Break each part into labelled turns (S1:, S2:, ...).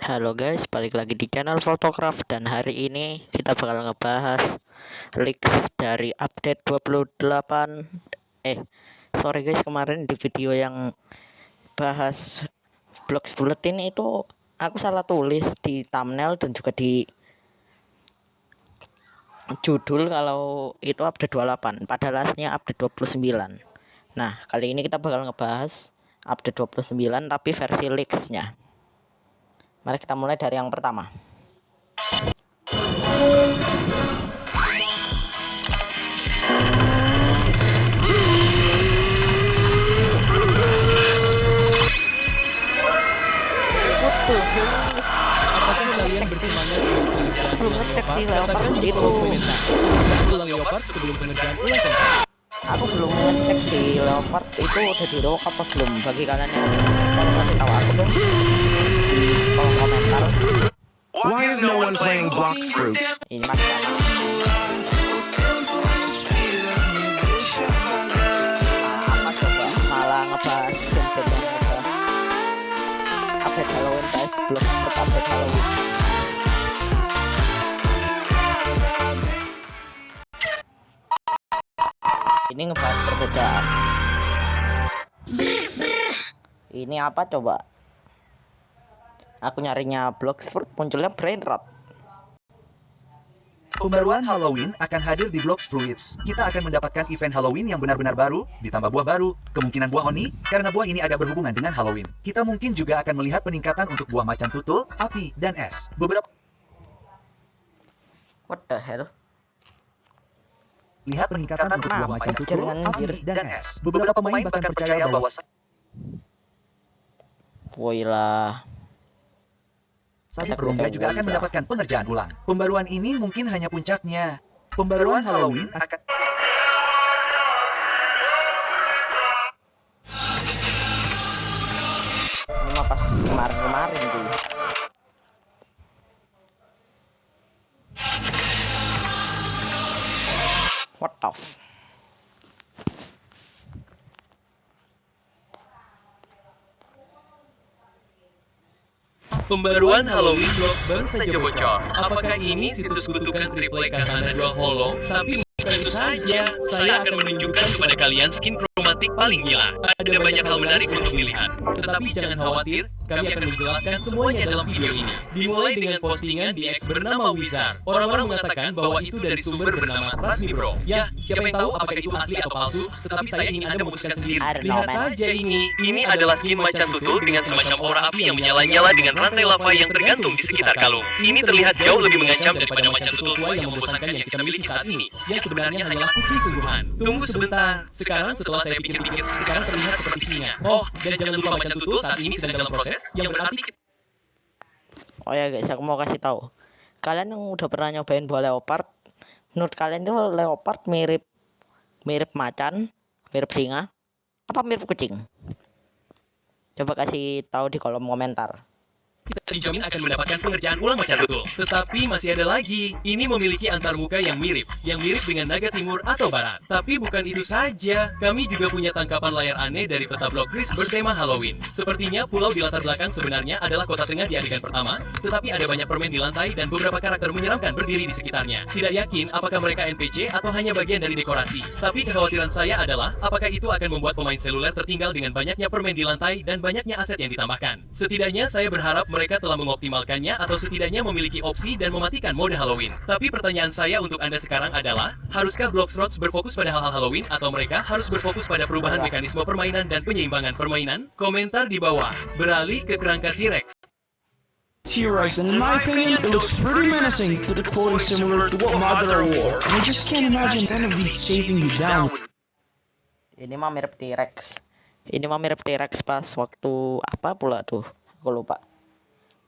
S1: Halo guys, balik lagi di channel Fotograf dan hari ini kita bakal ngebahas leaks dari update 28. Sorry guys, kemarin di video yang bahas Blox Bulletin itu aku salah tulis di thumbnail dan juga di judul kalau itu update 28, padahal aslinya update 29. Nah, kali ini kita bakal ngebahas update 29 tapi versi leaksnya. Mari kita mulai dari yang pertama.
S2: Apakah kalian bersemangat untuk pengerjaan
S1: Belum
S2: ulang
S1: ngecek
S2: Leopard?
S1: sih Leopard
S2: Katakan di
S1: itu.
S2: kolom komentar. Pengerjaan ulang Leopard sebelum pengerjaan ulang kontrak.
S1: Aku belum ngecek sih Leopard itu udah di rock apa belum. Bagi kalian yang tolong kasih tahu aku dong di kolom komentar.
S3: Why is no one playing Blox Fruits?
S1: Ini mas apa coba malah ngebahas update yang ngebahas update Halloween guys, belum sempat update Halloween. Ini ngebahas perbedaan. Ini apa coba? Aku nyarinya Blox Fruit, munculnya Brain Rot.
S3: Pembaruan Halloween akan hadir di Blox Fruits. Kita akan mendapatkan event Halloween yang benar-benar baru, ditambah buah baru, kemungkinan buah oni, karena buah ini agak berhubungan dengan Halloween. Kita mungkin juga akan melihat peningkatan untuk buah macan tutul, api, dan es.
S1: What the hell?
S3: Lihat peningkatan untuk buah macan tutul,
S1: Anjir.
S3: api, dan es. Beberapa pemain bahkan percaya bahwa
S1: Woilah.
S3: Sabit Rongga juga akan mendapatkan pengerjaan ulang. Pembaruan ini mungkin hanya puncaknya. Pembaruan Halloween akan...
S1: Ini mah pas kemarin-kemarin tuh. What the f...
S2: Pembaruan Halloween Blox baru saja bocor. Apakah ini situs kutukan triple Katana 2 Hollow? Tapi bukan itu saja, saya akan menunjukkan kepada kalian skin kromatik paling gila. Ada banyak hal menarik untuk dilihat. Tetapi jangan khawatir, kami akan menjelaskan semuanya dalam video ini. Dimulai dengan postingan di X bernama Wizard. Orang-orang mengatakan bahwa itu dari sumber bernama Trust Me Bro. Ya, siapa yang tahu apakah itu asli atau palsu? Tetapi saya ingin Anda memutuskan sendiri. Lihat saja ini. Ini adalah skin macan tutul dengan semacam aura api yang menyala-nyala dengan rantai lava yang tergantung di sekitar kalung. Ini terlihat jauh lebih mengancam daripada macan tutul tua yang membosankan yang kita miliki saat ini, yang sebenarnya hanyalah putri sungguhan. Tunggu sebentar. Sekarang setelah saya pikir-pikir, sekarang terlihat seperti singa. Oh, dan jangan lupa macan tutul saat ini sedang dalam proses, yang berarti
S1: Oh ya guys, aku mau kasih tahu. Kalian yang udah pernah nyobain buah leopard, menurut kalian tuh leopard mirip macan, mirip singa, apa mirip kucing? Coba kasih tahu di kolom komentar.
S2: kita dijamin akan mendapatkan pengerjaan ulang macan tutul. Tetapi masih ada lagi. Ini memiliki antarmuka yang mirip dengan naga timur atau barat. Tapi bukan itu saja. Kami juga punya tangkapan layar aneh dari peta blok Chris bertema Halloween. Sepertinya pulau di latar belakang sebenarnya adalah kota tengah di adegan pertama, tetapi ada banyak permen di lantai dan beberapa karakter menyeramkan berdiri di sekitarnya. Tidak yakin apakah mereka NPC atau hanya bagian dari dekorasi. Tapi kekhawatiran saya adalah apakah itu akan membuat pemain seluler tertinggal dengan banyaknya permen di lantai dan banyaknya aset yang ditambahkan. Setidaknya saya berharap mereka telah mengoptimalkannya atau setidaknya memiliki opsi dan mematikan mode Halloween. Tapi pertanyaan saya untuk Anda sekarang adalah, haruskah Blox Rods berfokus pada hal-hal Halloween atau mereka harus berfokus pada perubahan mekanisme permainan dan penyeimbangan permainan? Komentar di bawah. Beralih ke kerangka T-Rex.
S4: T-Rex, and in my opinion, it looks pretty menacing to the clothing similar to what Mother wore. And I just can't imagine none of these chasing you down.
S1: Ini mah mirip T-Rex. Ini mah mirip T-Rex pas waktu apa pula tuh? Aku lupa.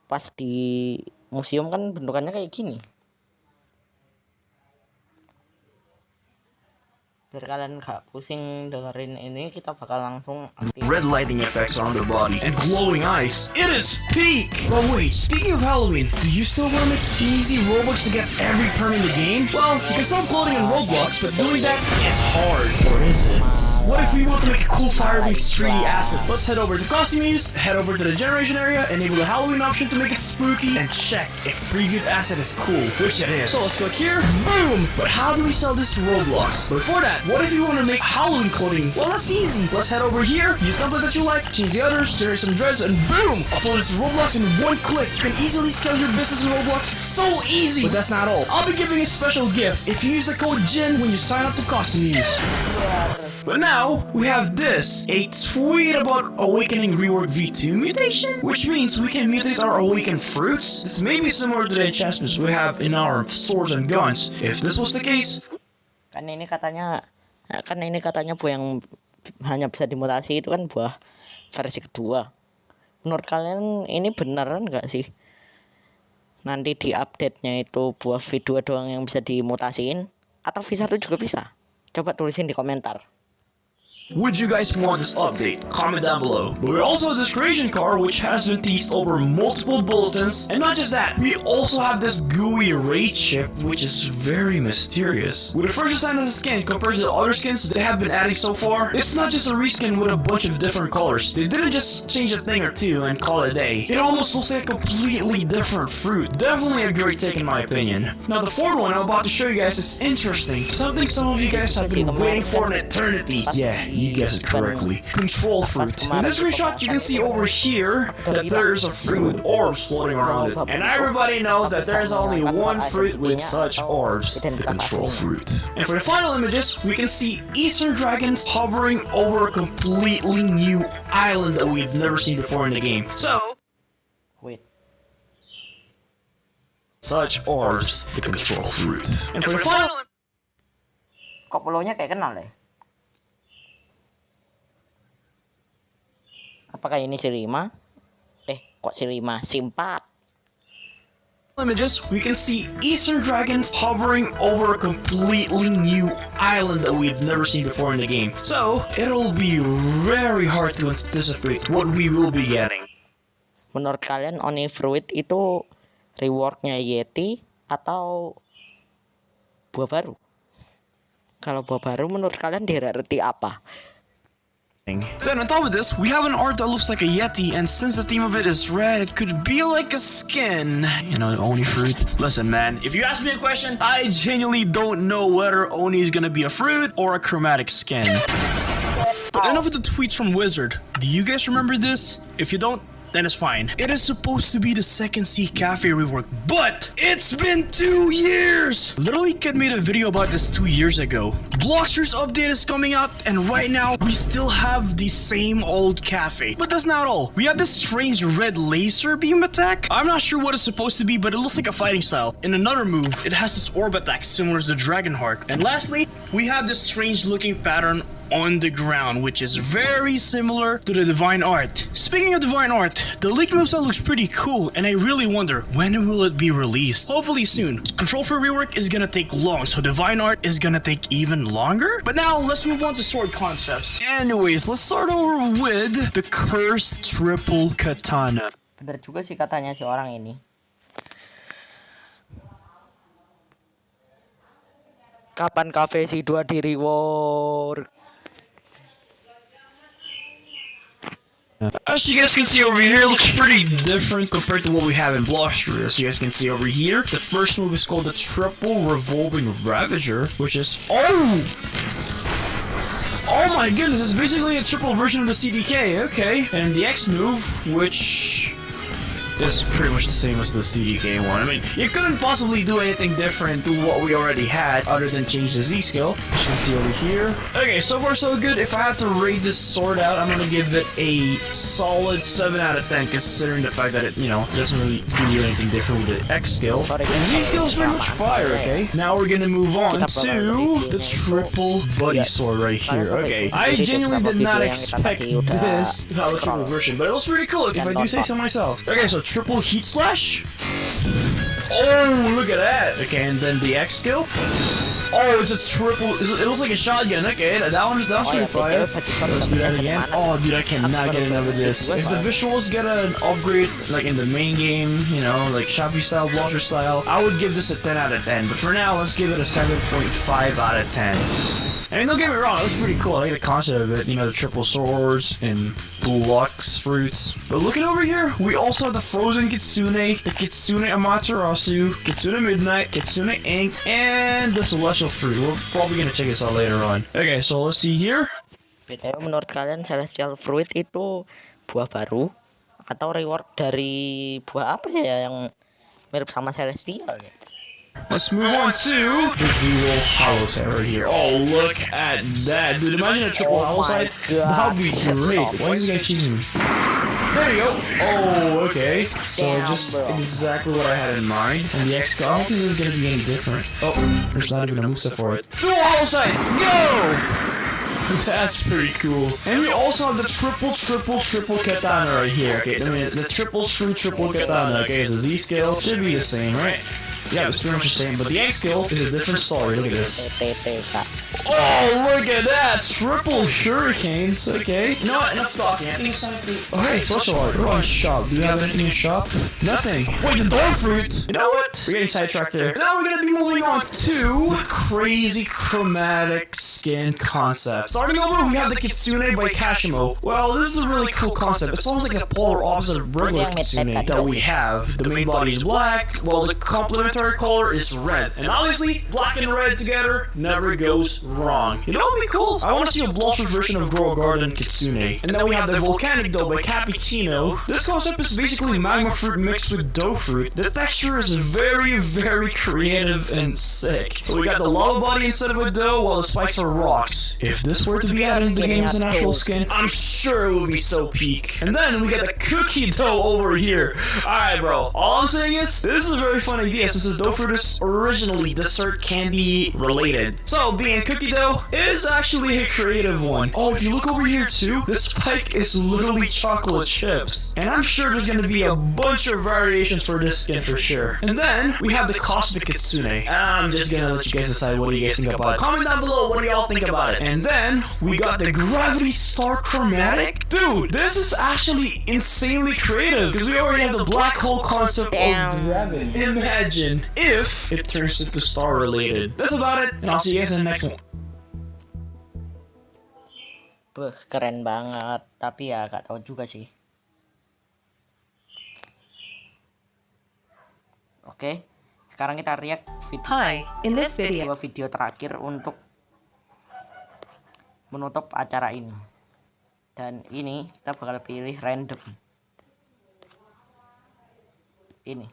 S1: Pas di museum kan bentukannya kayak gini. Biar kalian gak pusing dengerin ini, kita bakal langsung aktif.
S4: Red lighting effects on their body and glowing eyes. It is peak! But wait, speaking of Halloween, do you still want to make easy Robux to get every perk in the game? Well, you can start uploading in Roblox, but doing that is hard. Or is it? What if we want to make a cool Firebeast 3D asset? Let's head over to Costumes, head over to the generation area, enable the Halloween option to make it spooky, and check if previewed asset is cool, which it is. So let's click here, boom! But how do we sell this to Roblox? Before that, what if you want to make Halloween clothing? Well, that's easy. Let's head over here, use template that you like, change the others, generate some dreads, and boom! Upload this to Roblox in one click. You can easily scale your business in Roblox. So easy! But that's not all. I'll be giving a special gift if you use the code JIN when you sign up to Costumes. But now, we have this, a tweet about Awakening Rework V2 mutation, which means we can mutate our awakened fruits. This may be similar to the enchantments we have in our swords and guns. If this was the case,
S1: Kan ini katanya buah yang hanya bisa dimutasi itu kan buah versi kedua. Menurut kalian ini beneran nggak sih? Nanti di update-nya itu buah V2 doang yang bisa dimutasiin atau V1 juga bisa? Coba tulisin di komentar.
S4: would you guys want this update? Comment down below. But we also have this creation card which has been teased over multiple bulletins. And not just that, we also have this gooey raid chip which is very mysterious. With the first design as a skin compared to the other skins they have been adding so far, it's not just a reskin with a bunch of different colors. They didn't just change a thing or two and call it a day. It almost looks like a completely different fruit. Definitely a great take in my opinion. Now the fourth one I'm about to show you guys is interesting. Something some of you guys have been waiting for an eternity. Yeah, you guessed it correctly. Control fruit. In this screenshot you can see over here that there is a fruit orbs floating around it. And everybody knows that there is only one fruit with such orbs. The control fruit. And for the final images, we can see Eastern dragons hovering over a completely new island that we've never seen before in the game. So,
S1: Wait.
S4: such orbs, the control fruit. And for the final
S1: Kok pulaunya kayak kenal ya? Apakah ini si 5? Kok si 5? Si 4.
S4: images, we can see Eastern dragons hovering over a completely new island that we've never seen before in the game. So, it'll be very hard to anticipate what we will be getting.
S1: Menurut kalian Oni Fruit itu rewardnya Yeti atau buah baru? Kalau buah baru menurut kalian di rarity apa?
S4: Then on top of this, we have an art that looks like a Yeti, and since the theme of it is red, it could be like a skin. You know, Oni fruit. Listen, man, if you ask me a question, I genuinely don't know whether Oni is gonna be a fruit or a chromatic skin. But enough of the tweets from Wizard. Do you guys remember this? If you don't, then it's fine. It is supposed to be the Second Sea Cafe rework, but it's been 2 years! Literally, Kid made a video about this 2 years ago. Blockster's update is coming out, and right now, we still have the same old cafe. But that's not all. We have this strange red laser beam attack. I'm not sure what it's supposed to be, but it looks like a fighting style. In another move, it has this orb attack similar to the Dragonheart. And lastly, we have this strange looking pattern on the ground, which is very similar to the Divine Art. Speaking of Divine Art, the leak moveset looks pretty cool, and I really wonder, when will it be released? Hopefully soon. Control for rework is gonna take long, so Divine Art is gonna take even longer? But now, let's move on to sword concepts. Anyways, let's start over with the Cursed Triple Katana.
S1: Bener juga sih katanya si orang ini. Kapan Cafe C2 di rework?
S4: As you guys can see over here, it looks pretty different compared to what we have in Blockster. As you guys can see over here, the first move is called the Triple Revolving Ravager, which is... Oh my goodness, it's basically a triple version of the CDK, okay. And the X move, which is pretty much the same as the CDK one. I mean, you couldn't possibly do anything different to what we already had other than change the Z skill. As you can see over here. Okay, so far so good. If I have to rate this sword out, I'm gonna give it a solid 7 out of 10, considering the fact that it, you know, doesn't really do anything different with the X skill. And Z skill is pretty much fire, okay? Now we're gonna move on to the triple buddy sword right here. Okay, I genuinely did not expect this to have a triple version, but it was pretty cool if I do say so myself. Okay, so triple heat slash. Oh, look at that. Okay, and then the X skill. Oh, it's a triple. It looks like a shotgun. Okay, that one's
S1: Oh ya,
S4: pretty fire.
S1: BTW baju shot
S4: Let's do that
S1: bagian
S4: again.
S1: mana?
S4: Oh, dude, I cannot get enough of this. If the visuals get an upgrade, like in the main game, you know, like Shopee style, Blocker style, I would give this a 10 out of 10. But for now, let's give it a 7.5 out of 10. I mean, don't get me wrong, it was pretty cool. I like the concept of it, you know, the triple swords and blue lux fruits. But looking over here, we also have the frozen Kitsune, the Kitsune Amaterasu, Kitsune Midnight, Kitsune Ink, and the celestial fruit. We're probably gonna check this out later on. Okay, so let's see here.
S1: BTW menurut kalian celestial fruit itu buah baru atau reward dari buah apa ya yang mirip sama celestial ya?
S4: Let's move on to the dual hollow side right here. Oh, look at that. Dude, imagine a triple
S1: Oh
S4: hollow
S1: my
S4: side.
S1: God.
S4: That would be great. Why is this guy cheating me? There you go. Oh, okay. So
S1: Damn,
S4: just
S1: bro.
S4: exactly what I had in mind. And the X, I don't think this is going to be any different. Oh, there's not even a moveset for it. Dual hollow side. Go! That's pretty cool. And we also have the triple katana right here. Okay, I mean, the triple katana. Okay, the Z skill should be the same, right? Yeah, it's pretty much the same, but the X skill is a different story. Look at this.
S1: TTT kak.
S4: Oh, look at that! Triple shurikens. Okay. You know what? Enough talking. I think it's time to. Oh, hey, social art. We're on shop. Do you have anything in shop? Nothing. Wait, the door fruit. You know what? We're getting sidetracked there. Now we're gonna be moving on to the crazy chromatic skin concept. Starting over, we have the Kitsune by Kashimo. Well, this is a really cool concept. It's almost like the polar opposite of regular Kitsune that we have. The main body is black, while the complementary color is red. And obviously, black and red together never goes wrong. You know what would be cool? I want to see a blossom version of Grow Garden Kitsune. And then we have the Volcanic Dough by Cappuccino. This concept is basically magma fruit mixed with dough fruit. The texture is very, very creative and sick. So we got the lava body instead of a dough, while the spikes are rocks. If this were to be added into the game as an actual skin, I'm sure it would be so peak. And then we got the cookie dough over here. Alright, bro. All I'm saying is, this is a very fun idea since the dough fruit is originally dessert candy related. So being cookie dough is actually a creative one. Oh, if you look over here too, the spike is literally chocolate chips. And I'm sure there's gonna be a bunch of variations for this skin for sure. And then we have the Cosmic Kitsune. I'm just gonna let you guys decide what do you guys think about it. Comment down below what do y'all think about it. And then we got the Gravity Star Chromatic. Dude, this is actually insanely creative because we already have the black hole concept
S1: Damn.
S4: of gravity. Imagine if it turns into star related. That's about it, and I'll see you guys in the next one.
S1: Beuh, keren banget. Tapi ya gak tahu juga sih. Oke, sekarang kita react
S5: Hi, in this video,
S1: dua video terakhir untuk menutup acara ini. Dan ini kita bakal pilih random. Ini.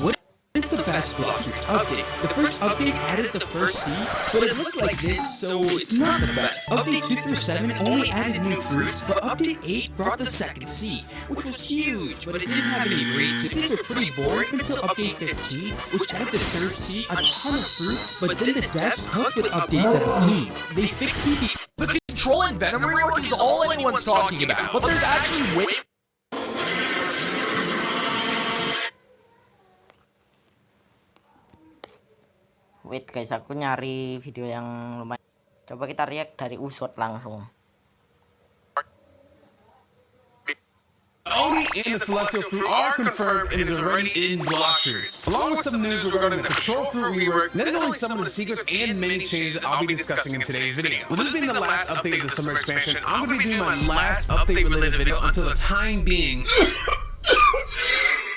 S2: What is the best Blockers update? The first update added the first C, but it looked like this, so it's not the best. Update 2 through 7 only added new fruits, but update 8 brought the second C, which was huge, but it didn't have any grades, so things were pretty boring until update 15, which added the third C, a ton of fruits, but then the devs cooked with update 17. They fixed PvP.
S6: The control and venom rework is all anyone's talking about, but there's actually way
S1: Wait guys, aku nyari video yang lumayan. Coba kita react dari Usut langsung.
S6: Oni and the Celestial Fruit are confirmed and is already in Blockers. Along with some news regarding the Control Fruit rework, there's only some of the secrets and many changes I'll be discussing in today's video. With this being the last update of the summer expansion, I'm going to be doing my last update related video until the time being.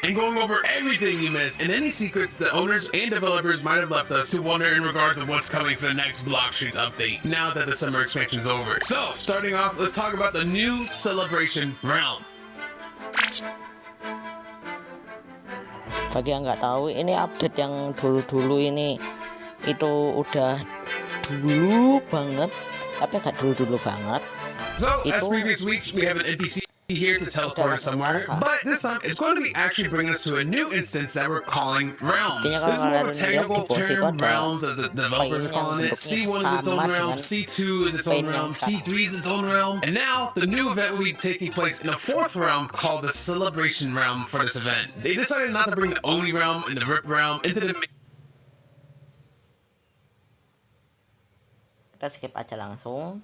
S6: And going over everything you missed and any secrets that owners and developers might have left us to wonder in regards to what's coming for the next Block Streets update now that the summer expansion is over. So, starting off, let's talk about the new Celebration Realm.
S1: Bagi yang nggak tahu, ini update yang dulu-dulu ini itu udah dulu banget, tapi agak dulu-dulu banget.
S6: So, as previous weeks, we have an NPC here to teleport us somewhere, but this time it's going to be actually bringing us to a new instance that we're calling Realms. This is more of a technical term, Realms, as the developers are calling it. C1 is its own realm, C2 is its own realm, C3 is its own realm, and now the new event will be taking place in a fourth realm called the Celebration Realm for this event. They decided not to bring the Oni realm and the Rip realm into the
S1: kita skip aja langsung.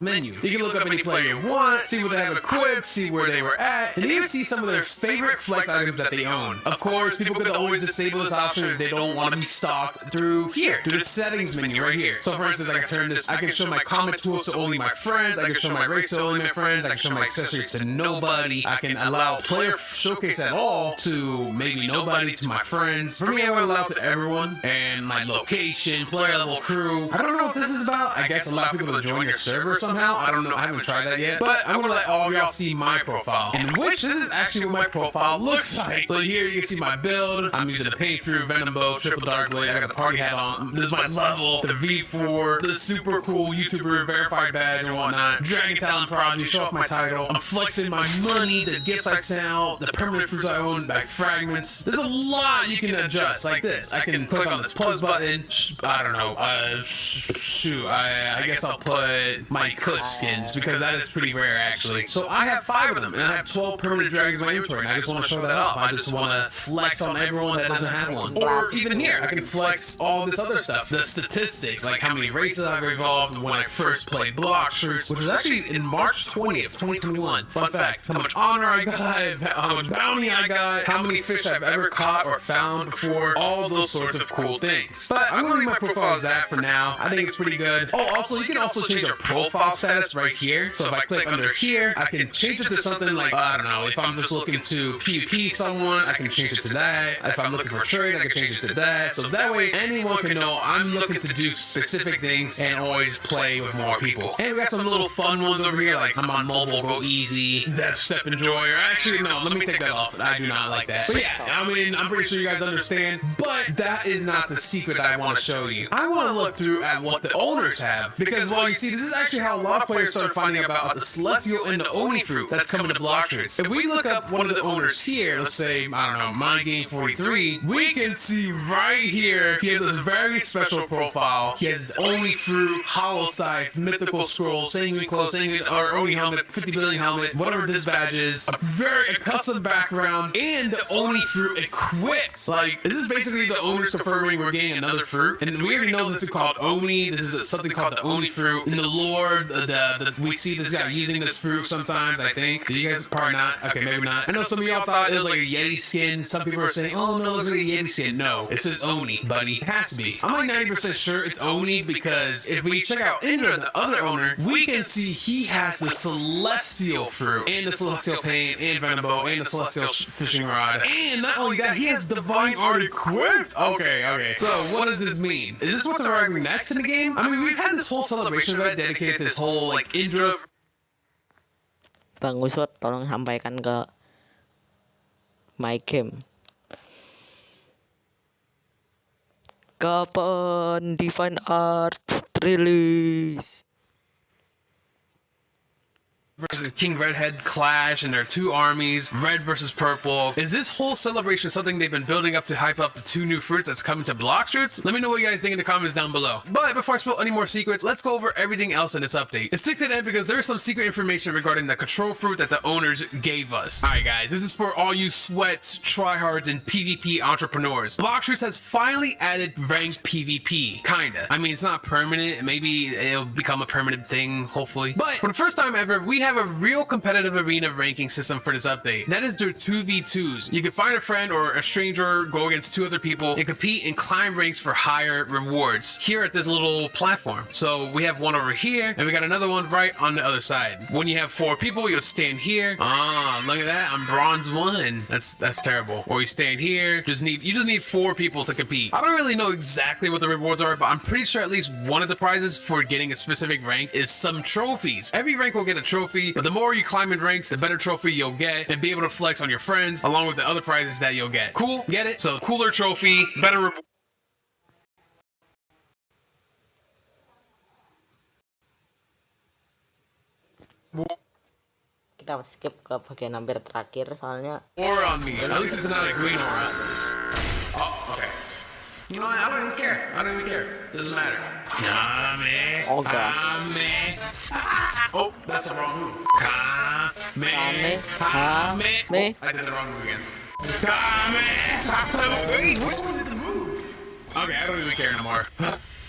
S6: Menu. You can look up any player you want, see what they have equipped, see where they were at, and even see some of their favorite flex items that they own. Of course, people could always disable this option if they don't want to be stocked through here, through the settings menu right here. So for instance, I can turn this, I can show my comment tools to only my friends, I can show my race to only my friends, I can show my accessories to nobody, I can allow player showcase at all to maybe nobody, to my friends. For me, I would allow to everyone, and my location, player level crew. I don't know what this is about. I guess allow people to join your server somehow. I don't know. I haven't tried that yet. But I'm gonna let all of y'all see my profile. In which this is actually what my profile looks like. So here you can see my build. I'm using the paint through Venom Bow, Triple Dark Blade. I got the party hat on. This is my level. The V4, the super cool YouTuber verified badge and whatnot. Dragon Talent Prodigy. Show off my title. I'm flexing my money, the gifts I send out, the permanent fruits I own, like fragments. There's a lot you can adjust like this. I can click on this plus button. I don't know. Shoot. I guess I'll put my clip skins because that is pretty rare actually. So I have 5 of them and I have 12 permanent dragons in my inventory and I just want to show that off. I just want to flex on everyone that doesn't have one. Or even here, I can flex all this other stuff. The statistics, like how many races I've evolved when I first played Blox Fruits, which was actually in March 20th, 2021. Fun fact, how much honor I got, how much bounty I got, how many fish I've ever caught or found before, all those sorts of cool things. But I'm going to leave my profile as that for now. I think it's pretty good. Oh, also, you can also change your profile status right here. So if I click under here, I can change it to something like, I don't know, if I'm just looking to PvP someone, I can change it to that. If I'm looking for trade, I can change it to that. So that way anyone can know I'm looking to do specific things and always play with more people. And we got some little fun ones over here, like I'm on mobile, go easy, Death Step Enjoy, or actually no, let me take that off. I do not like that. But yeah, I mean, I'm pretty sure you guys understand, but that is not the secret that I want to show you. I want to look through at what the owners have, because well, you see, this is actually how a lot of players started finding about the Celestial and the Oni fruit that's coming to Blox Fruits. If we look up one of the owners here, let's say, I don't know, My Game 43, we can see right here, he has a very special profile. He has the Oni fruit, Hollow Scythe, Mythical Scroll, Sanguine Clothes, or Oni helmet, 50 billion helmet, whatever this badge is, a very custom background, and the Oni fruit equipped. Like, this is basically the owners confirming we're getting another fruit, and we already know this is called Oni. This is something called the Oni fruit. In the lore, we see this guy using this fruit sometimes, I think. You guys probably not. Okay, maybe not. I know some of y'all thought it was like a Yeti skin. Some people are saying, oh no, it looks like a Yeti skin. No, it says Oni, buddy. It has to be. I'm like 90% sure it's Oni because if we check out Indra, the other owner, we can see he has the Celestial fruit, and the Celestial paint, and Venom Bow, and the Celestial fishing rod. And not only that, he has Divine Art equipped. Okay. So what does this mean? Is this what's arriving next in the game? I mean, we've had this whole celebration event dedicated to this whole like Indra.
S1: Bang Usut, tolong sampaikan ke My Game. Kapan Divine Art release?
S6: Versus King Redhead clash and their 2 armies, red versus purple. Is this whole celebration something they've been building up to hype up the 2 new fruits that's coming to Blox Fruits? Let me know what you guys think in the comments down below. But before I spill any more secrets, let's go over everything else in this update. And stick to the end because there is some secret information regarding the control fruit that the owners gave us. Alright guys, this is for all you sweats, tryhards, and PvP entrepreneurs. Blox Fruits has finally added ranked PvP. Kinda. I mean, it's not permanent. Maybe it'll become a permanent thing, hopefully. But for the first time ever, we have a real competitive arena ranking system for this update. That is their 2v2s. You can find a friend or a stranger, go against 2 other people, and compete and climb ranks for higher rewards here at this little platform. So we have one over here, and we got another one right on the other side. When you have 4 people, you'll stand here. Ah, look at that. I'm bronze 1. That's terrible. Or you stand here. You just need 4 people to compete. I don't really know exactly what the rewards are, but I'm pretty sure at least one of the prizes for getting a specific rank is some trophies. Every rank will get a trophy, but the more you climb in ranks, the better trophy you'll get and be able to flex on your friends along with the other prizes that you'll get. Cool? Get it? So cooler trophy, better reward.
S1: Kita skip ke bagian hampir terakhir soalnya.
S6: Or on me. At least it's not a green aura. Oh, okay. You know what? I don't even care. Doesn't matter. Kame.
S1: Oh god.
S6: Kame. Oh, that's the wrong move.
S1: Kame.
S6: I did the wrong move again. Kame. Wait, which one did the move? Okay, I don't even care no more.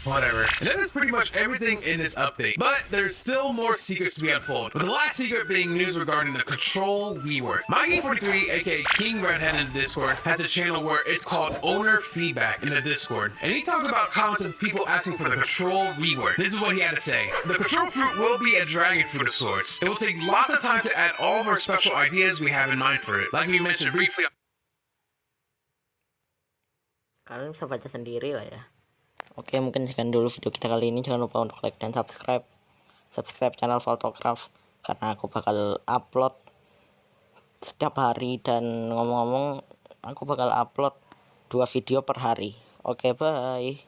S6: Whatever. And that is pretty much everything in this update. But there's still more secrets to be unfolded. With the last secret being news regarding the control rework. MyGame43, aka King Redhead in the Discord, has a channel where it's called Owner Feedback in the Discord. And he talked about comments of people asking for the control rework. This is what he had to say. The control fruit will be a dragon fruit of sorts. It will take lots of time to add all of our special ideas we have in mind for it. Like we mentioned briefly.
S1: Kalian bisa baca sendiri lah ya. Oke, mungkin sekian dulu video kita kali ini. Jangan lupa untuk like dan subscribe channel Photograph, karena aku bakal upload setiap hari. Dan ngomong-ngomong, aku bakal upload 2 video per hari. Oke, bye.